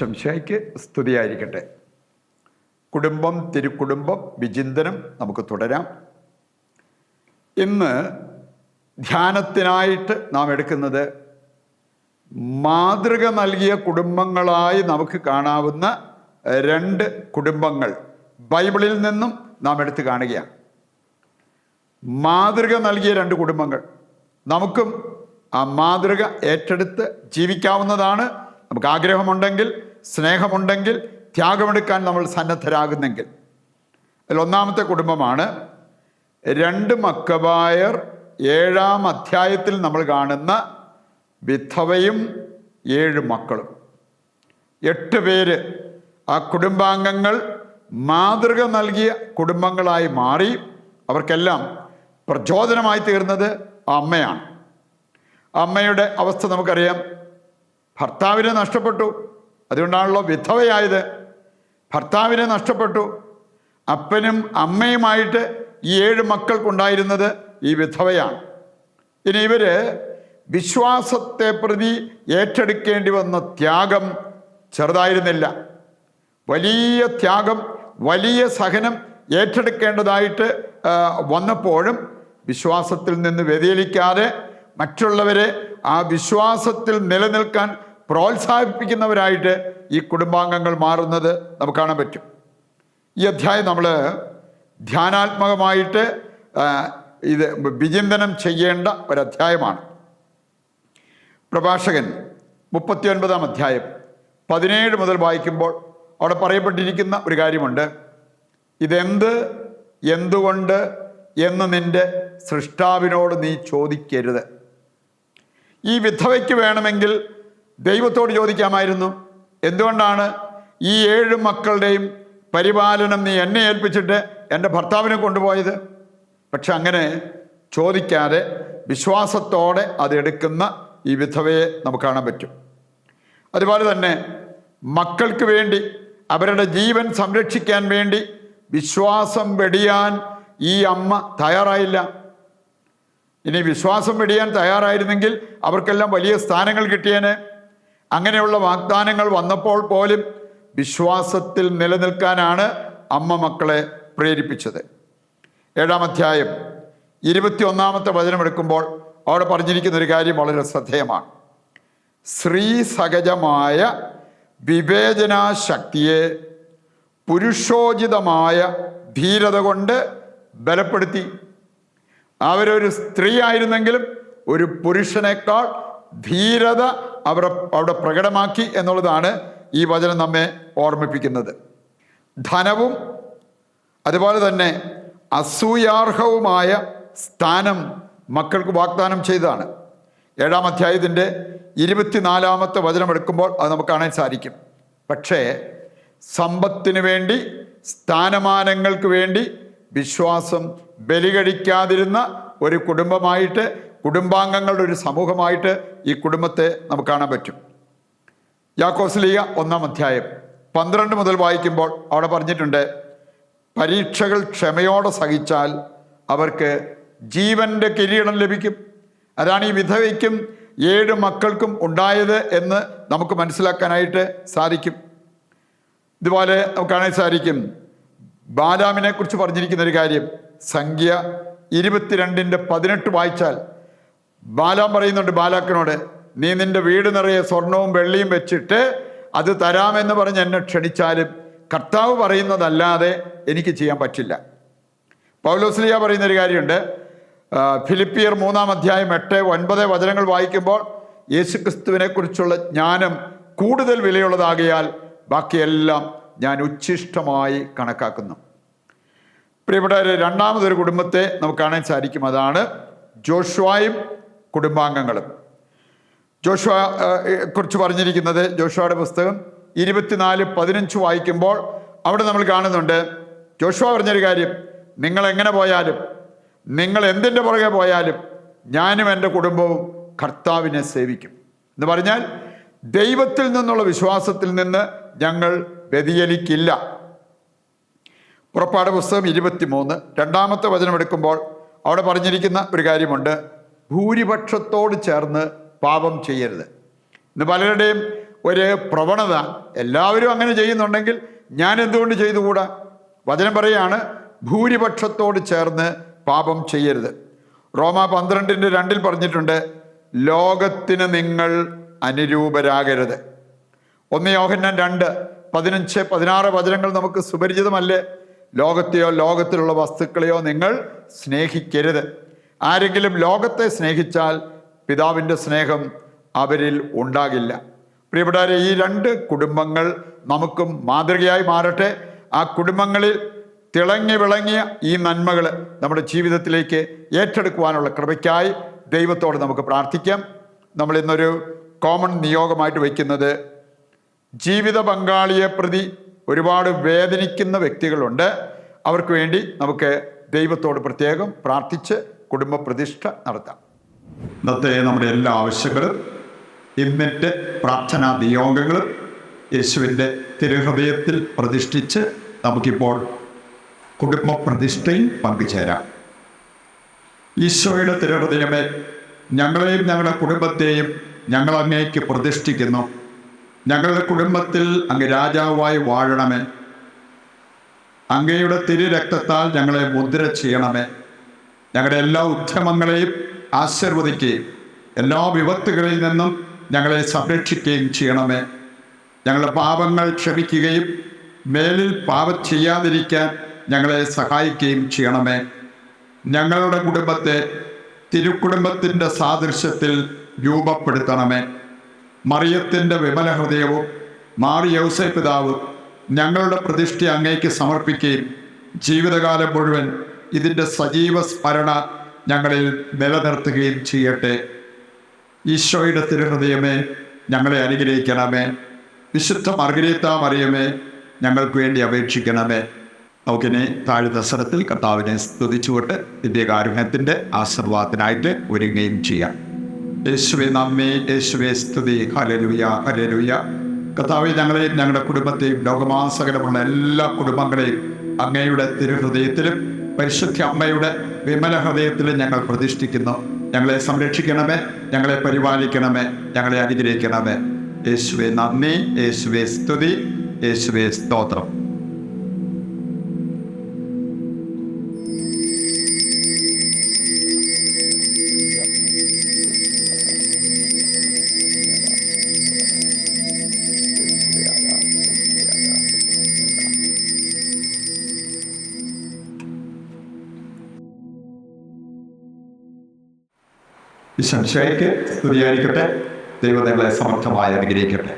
ഈശംശയ്ക്ക് സ്തുതിയായിരിക്കട്ടെ. കുടുംബം തിരുക്കുടുംബം വിചിന്തനം നമുക്ക് തുടരാം. ഇന്ന് ധ്യാനത്തിനായിട്ട് നാം എടുക്കുന്നത് മാതൃക നൽകിയ കുടുംബങ്ങളായി നമുക്ക് കാണാവുന്ന രണ്ട് കുടുംബങ്ങൾ ബൈബിളിൽ നിന്നും നാം എടുത്തു കാണുകയാണ്. മാതൃക നൽകിയ രണ്ട് കുടുംബങ്ങൾ. നമുക്കും ആ മാതൃക ഏറ്റെടുത്ത് ജീവിക്കാവുന്നതാണ്. നമുക്ക് ആഗ്രഹമുണ്ടെങ്കിൽ, സ്നേഹമുണ്ടെങ്കിൽ, ത്യാഗമെടുക്കാൻ നമ്മൾ സന്നദ്ധരാകുന്നെങ്കിൽ. അതിൽ ഒന്നാമത്തെ കുടുംബമാണ് 2 മക്കബായർ 7-ാം അധ്യായത്തിൽ നമ്മൾ കാണുന്ന വിധവയും 7 മക്കളും. 8 പേര് ആ കുടുംബാംഗങ്ങൾ മാതൃക നൽകിയ കുടുംബങ്ങളായി മാറി. അവർക്കെല്ലാം പ്രചോദനമായി തീർന്നത് അമ്മയാണ്. അമ്മയുടെ അവസ്ഥ നമുക്കറിയാം. ഭർത്താവിനെ നഷ്ടപ്പെട്ടു, അതുകൊണ്ടാണല്ലോ വിധവയായത്. ഭർത്താവിനെ നഷ്ടപ്പെട്ടു. അപ്പനും അമ്മയുമായിട്ട് ഈ 7 മക്കൾക്കുണ്ടായിരുന്നത് ഈ വിധവയാണ്. ഇനി ഇവര് വിശ്വാസത്തെ പ്രതി ഏറ്റെടുക്കേണ്ടി വന്ന ത്യാഗം ചെറുതായിരുന്നില്ല. വലിയ ത്യാഗം, വലിയ സഹനം ഏറ്റെടുക്കേണ്ടതായിട്ട് വന്നപ്പോഴും വിശ്വാസത്തിൽ നിന്ന് വ്യതിചലിക്കാതെ മറ്റുള്ളവരെ ആ വിശ്വാസത്തിൽ നിലനിൽക്കാൻ പ്രോത്സാഹിപ്പിക്കുന്നവരായിട്ട് ഈ കുടുംബാംഗങ്ങൾ മാറുന്നത് നമുക്ക് കാണാൻ പറ്റും. ഈ അധ്യായം നമ്മൾ ധ്യാനാത്മകമായിട്ട് ഇത് വിചിന്തനം ചെയ്യേണ്ട ഒരധ്യായമാണ്. പ്രഭാഷകൻ 39-ാം അധ്യായം 17 മുതൽ വായിക്കുമ്പോൾ അവിടെ പറയപ്പെട്ടിരിക്കുന്ന ഒരു കാര്യമുണ്ട്. ഇതെന്ത്, എന്തുകൊണ്ട് എന്ന് നിന്റെ സൃഷ്ടാവിനോട് നീ ചോദിക്കരുത്. ഈ വിധവയ്ക്ക് വേണമെങ്കിൽ ദൈവത്തോട് ചോദിക്കാമായിരുന്നു, എന്തുകൊണ്ടാണ് ഈ 7 മക്കളുടെയും പരിപാലനം നീ എന്നെ ഏൽപ്പിച്ചിട്ട് എൻ്റെ ഭർത്താവിനെ കൊണ്ടുപോയത്? പക്ഷെ അങ്ങനെ ചോദിക്കാതെ വിശ്വാസത്തോടെ അതെടുക്കുന്ന ഈ വിധവയെ നമുക്ക് കാണാൻ പറ്റും. അതുപോലെ തന്നെ മക്കൾക്ക് വേണ്ടി, അവരുടെ ജീവൻ സംരക്ഷിക്കാൻ വേണ്ടി വിശ്വാസം വെടിയാൻ ഈ അമ്മ തയ്യാറായില്ല. ഇനി വിശ്വാസം വെടിയാൻ തയ്യാറായിരുന്നെങ്കിൽ അവർക്കെല്ലാം വലിയ സ്ഥാനങ്ങൾ കിട്ടിയേനെ. അങ്ങനെയുള്ള വാഗ്ദാനങ്ങൾ വന്നപ്പോൾ പോലും വിശ്വാസത്തിൽ നിലനിൽക്കാനാണ് അമ്മ മക്കളെ പ്രേരിപ്പിച്ചത്. 7-ാം അധ്യായം 21-ാമത്തെ വചനം എടുക്കുമ്പോൾ അവിടെ പറഞ്ഞിരിക്കുന്ന ഒരു കാര്യം വളരെ ശ്രദ്ധേയമാണ്. സ്ത്രീ സഹജമായ വിവേചനാശക്തിയെ പുരുഷോചിതമായ ധീരത കൊണ്ട് ബലപ്പെടുത്തി. അവരൊരു സ്ത്രീ ആയിരുന്നെങ്കിലും ഒരു പുരുഷനേക്കാൾ ധീരത അവിടെ പ്രകടമാക്കി എന്നുള്ളതാണ് ഈ വചനം നമ്മെ ഓർമ്മിപ്പിക്കുന്നത്. ധനവും അതുപോലെ തന്നെ അസൂയാർഹവുമായ സ്ഥാനം മക്കൾക്ക് വാഗ്ദാനം ചെയ്തതാണ്. 7-ാം അധ്യായത്തിൻ്റെ 24-ാമത്തെ വചനം എടുക്കുമ്പോൾ അത് നമുക്ക് കാണാൻ സാധിക്കും. പക്ഷേ സമ്പത്തിന് വേണ്ടി, സ്ഥാനമാനങ്ങൾക്ക് വേണ്ടി വിശ്വാസം ബലികഴിക്കാതിരുന്ന ഒരു കുടുംബമായിട്ട്, കുടുംബാംഗങ്ങളുടെ ഒരു സമൂഹമായിട്ട് ഈ കുടുംബത്തെ നമുക്ക് കാണാൻ പറ്റും. യാക്കോസ്ലീഹ 1-ാം അധ്യായം 12 മുതൽ വായിക്കുമ്പോൾ അവിടെ പറഞ്ഞിട്ടുണ്ട്, പരീക്ഷകൾ ക്ഷമയോടെ സഹിച്ചാൽ അവർക്ക് ജീവന്റെ കിരീടം ലഭിക്കും. അതാണ് ഈ വിധവയ്ക്കും 7 മക്കൾക്കും ഉണ്ടായത് എന്ന് നമുക്ക് മനസ്സിലാക്കാനായിട്ട് സാധിക്കും. ഇതുപോലെ നമുക്ക് കാണാൻ സാധിക്കും ബാലാമിനെ കുറിച്ച് പറഞ്ഞിരിക്കുന്ന ഒരു കാര്യം. സംഖ്യ 22:18 വായിച്ചാൽ ബാലാം പറയുന്നുണ്ട് ബാലാക്കിനോട്, നീ നിന്റെ വീട് നിറയെ സ്വർണവും വെള്ളിയും വെച്ചിട്ട് അത് തരാമെന്ന് പറഞ്ഞ് എന്നെ ക്ഷണിച്ചാലും കർത്താവ് പറയുന്നതല്ലാതെ എനിക്ക് ചെയ്യാൻ പറ്റില്ല. പൗലോസ്ലീഹ പറയുന്നൊരു കാര്യമുണ്ട്. ഫിലിപ്പിയർ 3-ാം അധ്യായം 8-9 വചനങ്ങൾ വായിക്കുമ്പോൾ യേശുക്രിസ്തുവിനെ കുറിച്ചുള്ള ജ്ഞാനം കൂടുതൽ വിലയുള്ളതാകിയാൽ ബാക്കിയെല്ലാം ഞാൻ ഉച്ഛിഷ്ടമായി കണക്കാക്കുന്നു. പ്രിയപ്പെട്ടവരെ, രണ്ടാമതൊരു കുടുംബത്തെ നമുക്ക് കാണാൻ സാധിക്കും. അതാണ് ജോഷുവയും കുടുംബാംഗങ്ങളും. ജോഷുവ കുറിച്ച് പറഞ്ഞിരിക്കുന്നത് ജോഷുവയുടെ പുസ്തകം 24:15 വായിക്കുമ്പോൾ അവിടെ നമ്മൾ കാണുന്നുണ്ട്, ജോഷുവ പറഞ്ഞൊരു കാര്യം, നിങ്ങൾ എങ്ങനെ പോയാലും, നിങ്ങൾ എന്തിൻ്റെ പുറകെ പോയാലും ഞാനും എൻ്റെ കുടുംബവും കർത്താവിനെ സേവിക്കും എന്ന് പറഞ്ഞാൽ ദൈവത്തിൽ നിന്നുള്ള വിശ്വാസത്തിൽ നിന്ന് ഞങ്ങൾ വ്യതിചലിക്കില്ല. പുറപ്പാട് പുസ്തകം 23 2-ാമത്തെ വചനം എടുക്കുമ്പോൾ അവിടെ പറഞ്ഞിരിക്കുന്ന ഒരു കാര്യമുണ്ട്, ഭൂരിപക്ഷത്തോട് ചേർന്ന് പാപം ചെയ്യരുത്. ഇന്ന് പലരുടെയും ഒരു പ്രവണത എല്ലാവരും അങ്ങനെ ചെയ്യുന്നുണ്ടെങ്കിൽ ഞാൻ എന്തുകൊണ്ട് ചെയ്തുകൂടാ? വചനം പറയാണ്, ഭൂരിപക്ഷത്തോട് ചേർന്ന് പാപം ചെയ്യരുത്. റോമ 12:2 പറഞ്ഞിട്ടുണ്ട്, ലോകത്തിന് നിങ്ങൾ അനുരൂപരാകരുത്. 1 യോഹന്നാൻ 2:15-16 വചനങ്ങൾ നമുക്ക് സുപരിചിതമല്ലേ? ലോകത്തെയോ ലോകത്തിലുള്ള വസ്തുക്കളെയോ നിങ്ങൾ സ്നേഹിക്കരുത്. ആരെങ്കിലും ലോകത്തെ സ്നേഹിച്ചാൽ പിതാവിൻ്റെ സ്നേഹം അവരിൽ ഉണ്ടാകില്ല. പ്രിയപ്പെട്ടവരെ, ഈ 2 കുടുംബങ്ങൾ നമുക്കും മാതൃകയായി മാറട്ടെ. ആ കുടുംബങ്ങളിൽ തിളങ്ങി വിളങ്ങിയ ഈ നന്മകൾ നമ്മുടെ ജീവിതത്തിലേക്ക് ഏറ്റെടുക്കുവാനുള്ള കൃപയ്ക്കായി ദൈവത്തോട് നമുക്ക് പ്രാർത്ഥിക്കാം. നമ്മൾ ഇന്നൊരു കോമൺ നിയോഗമായിട്ട് വയ്ക്കുന്നത്, ജീവിത പങ്കാളിയെ പ്രതി ഒരുപാട് വേദനിക്കുന്ന വ്യക്തികളുണ്ട്. അവർക്ക് വേണ്ടി നമുക്ക് ദൈവത്തോട് പ്രത്യേകം പ്രാർത്ഥിച്ച് കുടുംബ പ്രതിഷ്ഠ നടത്താം. ഇന്നത്തെ നമ്മുടെ എല്ലാ ആവശ്യങ്ങളും ഇന്നത്തെ പ്രാർത്ഥനാ നിയോഗങ്ങളും യേശുവിൻ്റെ തിരുഹൃദയത്തിൽ പ്രതിഷ്ഠിച്ച് നമുക്കിപ്പോൾ കുടുംബ പ്രതിഷ്ഠയിൽ പങ്കുചേരാം. ഈശോയുടെ തിരുഹൃദയമേ, ഞങ്ങളെയും ഞങ്ങളുടെ കുടുംബത്തെയും ഞങ്ങൾ അങ്ങേക്ക് പ്രതിഷ്ഠിക്കുന്നു. ഞങ്ങളുടെ കുടുംബത്തിൽ അങ്ങ് രാജാവായി വാഴണമേ. അങ്ങയുടെ തിരുരക്തത്താൽ ഞങ്ങളെ മുദ്ര ചെയ്യണമേ. ഞങ്ങളുടെ എല്ലാ ഉദ്യമങ്ങളെയും ആശീർവദിക്കുകയും എല്ലാ വിപത്തുകളിൽ നിന്നും ഞങ്ങളെ സംരക്ഷിക്കുകയും ചെയ്യണമേ. ഞങ്ങളുടെ പാപങ്ങൾ ക്ഷമിക്കുകയും മേലിൽ പാപം ചെയ്യാതിരിക്കാൻ ഞങ്ങളെ സഹായിക്കുകയും ചെയ്യണമേ. ഞങ്ങളുടെ കുടുംബത്തെ തിരുക്കുടുംബത്തിൻ്റെ സാദൃശ്യത്തിൽ രൂപപ്പെടുത്തണമേ. മറിയത്തിൻ്റെ വിമല ഹൃദയവും മാറി യൗസേപ്പ് പിതാവും ഞങ്ങളുടെ പ്രതിഷ്ഠ അങ്ങേക്ക് സമർപ്പിക്കുകയും ജീവിതകാലം മുഴുവൻ ഇതിൻ്റെ സജീവ സ്മരണ ഞങ്ങളിൽ നിലനിർത്തുകയും ചെയ്യട്ടെ. ഈശോയുടെ തിരുഹൃദയമേ, ഞങ്ങളെ അനുഗ്രഹിക്കണമേ. വിശുദ്ധ മർഗരീത്ത മറിയമേ, ഞങ്ങൾക്ക് വേണ്ടി അപേക്ഷിക്കണമേ. നമുക്കിനി താഴ്ന്ന സ്ഥലത്തിൽ കർത്താവിനെ സ്തുതിച്ചുകൊണ്ട് ദിവ്യകാരുണ്യത്തിൻ്റെ ആശീർവാദത്തിനായിട്ട് ഒരുങ്ങുകയും ചെയ്യാം. യേശുവേ നന്ദി, യേശുവേ സ്തുതി. Hallelujah, hallelujah. കർത്താവേ, ഞങ്ങളെയും ഞങ്ങളുടെ കുടുംബത്തെയും ലോകമാസകലമുള്ള എല്ലാ കുടുംബങ്ങളെയും അങ്ങയുടെ തിരുഹൃദയത്തിലും പരിശുദ്ധ അമ്മയുടെ വിമല ഹൃദയത്തിലും ഞങ്ങൾ പ്രതിഷ്ഠിക്കുന്നു. ഞങ്ങളെ സംരക്ഷിക്കണമേ, ഞങ്ങളെ പരിപാലിക്കണമേ, ഞങ്ങളെ അനുഗ്രഹിക്കണമേ. യേശുവേ നന്ദി, യേശുവേ സ്തുതി, യേശുവേ സ്തോത്രം. ഈശോയ്ക്ക് സ്തുതിയായിരിക്കട്ടെ. ദൈവം നിങ്ങളെ സമർത്ഥമായി അനുഗ്രഹിക്കട്ടെ.